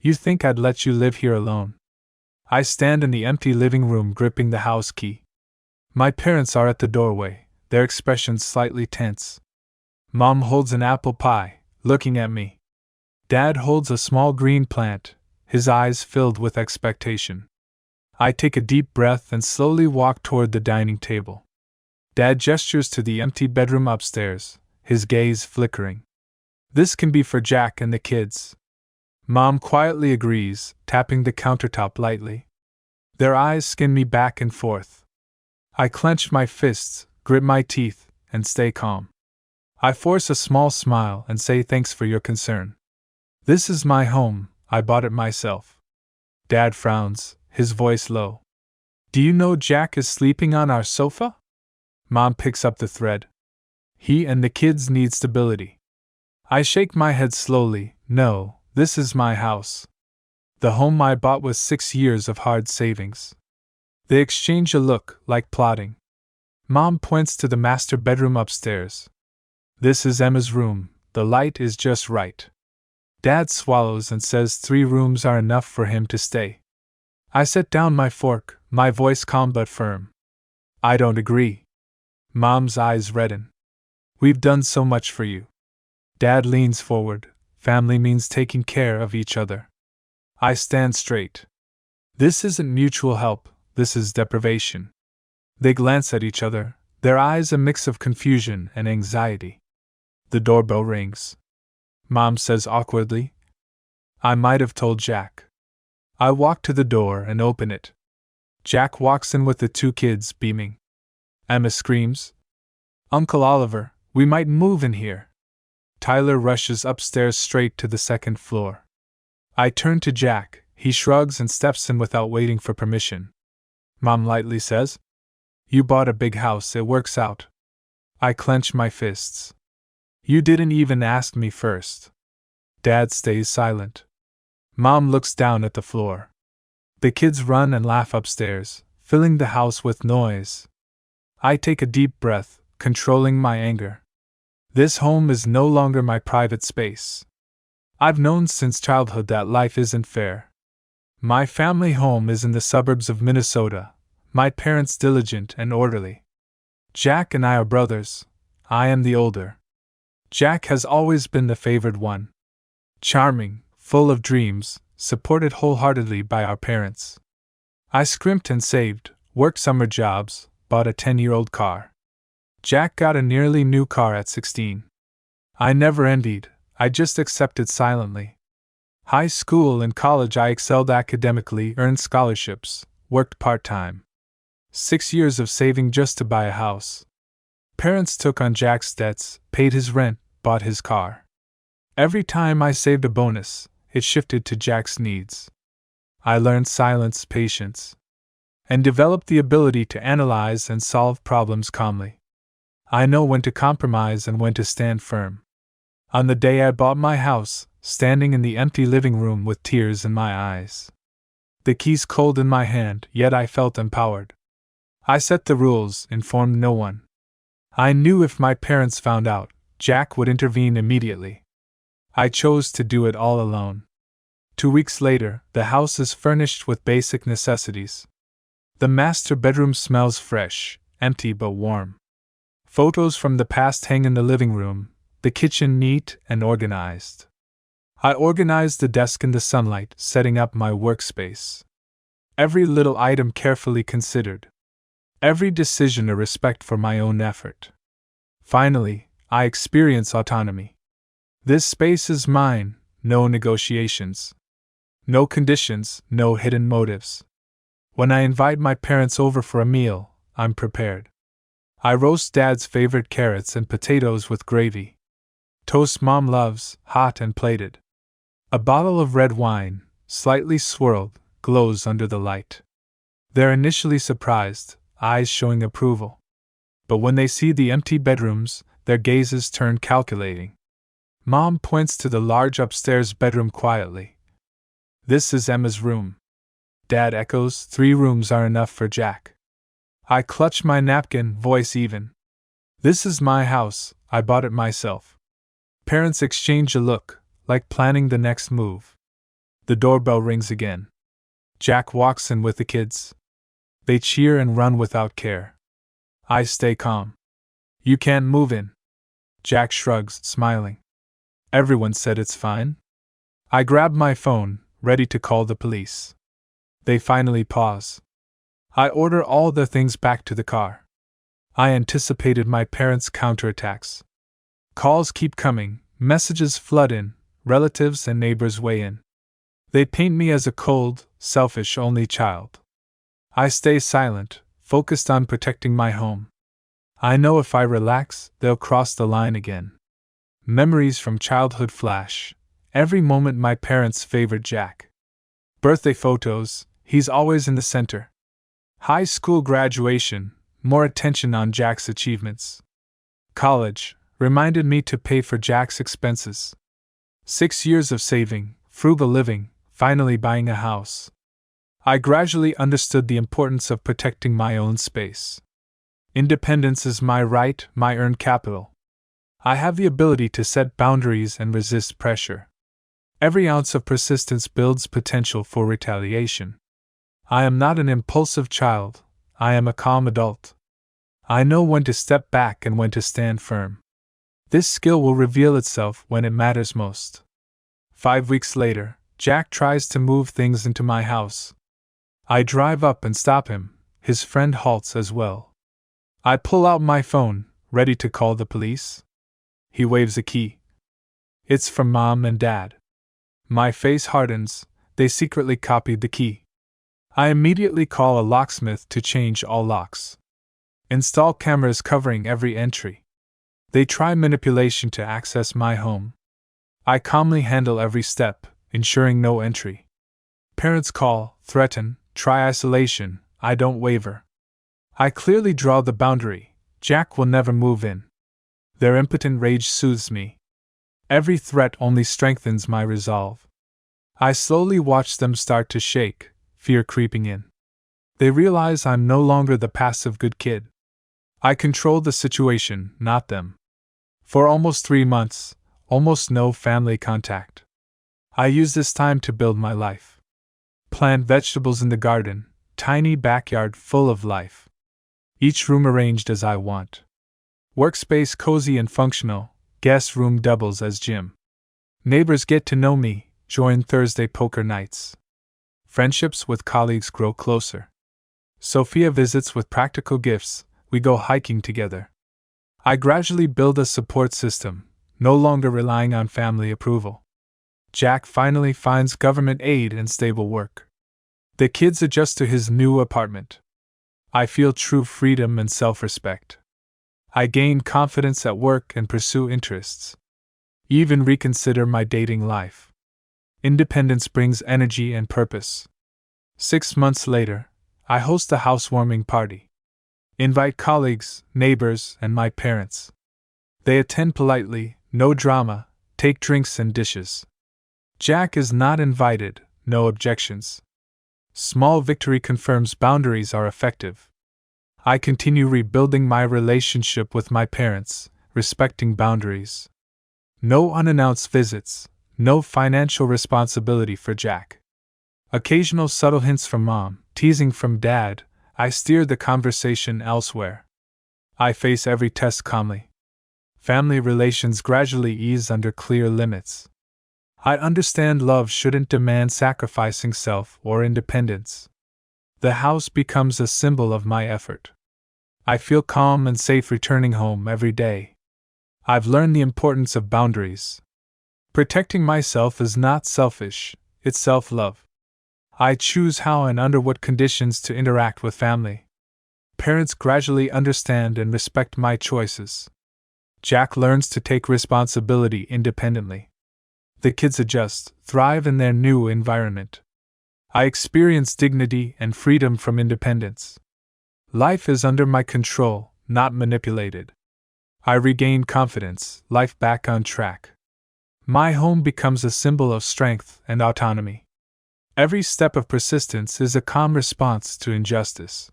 You think I'd let you live here alone? I stand in the empty living room gripping the house key. My parents are at the doorway, their expressions slightly tense. Mom holds an apple pie, looking at me. Dad holds a small green plant, his eyes filled with expectation. I take a deep breath and slowly walk toward the dining table. Dad gestures to the empty bedroom upstairs, his gaze flickering. This can be for Jack and the kids. Mom quietly agrees, tapping the countertop lightly. Their eyes skin me back and forth. I clench my fists, grit my teeth, and stay calm. I force a small smile and say thanks for your concern. This is my home, I bought it myself. Dad frowns, his voice low. Do you know Jack is sleeping on our sofa? Mom picks up the thread. He and the kids need stability. I shake my head slowly. No, this is my house. The home I bought with 6 years of hard savings. They exchange a look, like plotting. Mom points to the master bedroom upstairs. This is Emma's room, the light is just right. Dad swallows and says 3 rooms are enough for him to stay. I set down my fork, my voice calm but firm. I don't agree. Mom's eyes redden. We've done so much for you. Dad leans forward. Family means taking care of each other. I stand straight. This isn't mutual help, this is deprivation. They glance at each other, their eyes a mix of confusion and anxiety. The doorbell rings. Mom says awkwardly, I might have told Jack. I walk to the door and open it. Jack walks in with the 2 kids, beaming. Emma screams, Uncle Oliver, we might move in here. Tyler rushes upstairs straight to the 2nd floor. I turn to Jack, he shrugs and steps in without waiting for permission. Mom lightly says, You bought a big house, it works out. I clench my fists. You didn't even ask me first. Dad stays silent. Mom looks down at the floor. The kids run and laugh upstairs, filling the house with noise. I take a deep breath, controlling my anger. This home is no longer my private space. I've known since childhood that life isn't fair. My family home is in the suburbs of Minnesota, my parents diligent and orderly. Jack and I are brothers. I am the older. Jack has always been the favored one. Charming, full of dreams, supported wholeheartedly by our parents. I scrimped and saved, worked summer jobs, bought a 10-year-old car. Jack got a nearly new car at 16. I never envied, I just accepted silently. High school and college I excelled academically, earned scholarships, worked part-time. 6 years of saving just to buy a house. Parents took on Jack's debts, paid his rent, bought his car. Every time I saved a bonus, it shifted to Jack's needs. I learned silence, patience, and developed the ability to analyze and solve problems calmly. I know when to compromise and when to stand firm. On the day I bought my house, standing in the empty living room with tears in my eyes, the keys cold in my hand, yet I felt empowered. I set the rules, informed no one. I knew if my parents found out, Jack would intervene immediately. I chose to do it all alone. 2 weeks later, the house is furnished with basic necessities. The master bedroom smells fresh, empty but warm. Photos from the past hang in the living room, the kitchen neat and organized. I organized the desk in the sunlight, setting up my workspace. Every little item carefully considered. Every decision a respect for my own effort. Finally, I experience autonomy. This space is mine, no negotiations. No conditions, no hidden motives. When I invite my parents over for a meal, I'm prepared. I roast Dad's favorite carrots and potatoes with gravy. Toast Mom loves, hot and plated. A bottle of red wine, slightly swirled, glows under the light. They're initially surprised, eyes showing approval. But when they see the empty bedrooms, their gazes turn calculating. Mom points to the large upstairs bedroom quietly. This is Emma's room. Dad echoes, 3 rooms are enough for Jack. I clutch my napkin, voice even. This is my house, I bought it myself. Parents exchange a look, like planning the next move. The doorbell rings again. Jack walks in with the kids. They cheer and run without care. I stay calm. You can't move in. Jack shrugs, smiling. Everyone said it's fine. I grab my phone, ready to call the police. They finally pause. I order all the things back to the car. I anticipated my parents' counterattacks. Calls keep coming, messages flood in, relatives and neighbors weigh in. They paint me as a cold, selfish only child. I stay silent, focused on protecting my home. I know if I relax, they'll cross the line again. Memories from childhood flash. Every moment my parents favored Jack. Birthday photos, he's always in the center. High school graduation, more attention on Jack's achievements. College, reminded me to pay for Jack's expenses. 6 years of saving, frugal living, finally buying a house. I gradually understood the importance of protecting my own space. Independence is my right, my earned capital. I have the ability to set boundaries and resist pressure. Every ounce of persistence builds potential for retaliation. I am not an impulsive child, I am a calm adult. I know when to step back and when to stand firm. This skill will reveal itself when it matters most. 5 weeks later, Jack tries to move things into my house. I drive up and stop him, his friend halts as well. I pull out my phone, ready to call the police. He waves a key. It's from Mom and Dad. My face hardens, they secretly copied the key. I immediately call a locksmith to change all locks. Install cameras covering every entry. They try manipulation to access my home. I calmly handle every step, ensuring no entry. Parents call, threaten, try isolation, I don't waver. I clearly draw the boundary, Jack will never move in. Their impotent rage soothes me. Every threat only strengthens my resolve. I slowly watch them start to shake, fear creeping in. They realize I'm no longer the passive good kid. I control the situation, not them. For almost 3 months, almost no family contact. I use this time to build my life. Plant vegetables in the garden, tiny backyard full of life. Each room arranged as I want. Workspace cozy and functional, guest room doubles as gym. Neighbors get to know me, join Thursday poker nights. Friendships with colleagues grow closer. Sophia visits with practical gifts, we go hiking together. I gradually build a support system, no longer relying on family approval. Jack finally finds government aid and stable work. The kids adjust to his new apartment. I feel true freedom and self-respect. I gain confidence at work and pursue interests. Even reconsider my dating life. Independence brings energy and purpose. 6 months later, I host a housewarming party. Invite colleagues, neighbors, and my parents. They attend politely, no drama, take drinks and dishes. Jack is not invited, no objections. Small victory confirms boundaries are effective. I continue rebuilding my relationship with my parents, respecting boundaries. No unannounced visits, no financial responsibility for Jack. Occasional subtle hints from Mom, teasing from Dad, I steer the conversation elsewhere. I face every test calmly. Family relations gradually ease under clear limits. I understand love shouldn't demand sacrificing self or independence. The house becomes a symbol of my effort. I feel calm and safe returning home every day. I've learned the importance of boundaries. Protecting myself is not selfish, it's self-love. I choose how and under what conditions to interact with family. Parents gradually understand and respect my choices. Jack learns to take responsibility independently. The kids adjust, thrive in their new environment. I experience dignity and freedom from independence. Life is under my control, not manipulated. I regain confidence, life back on track. My home becomes a symbol of strength and autonomy. Every step of persistence is a calm response to injustice.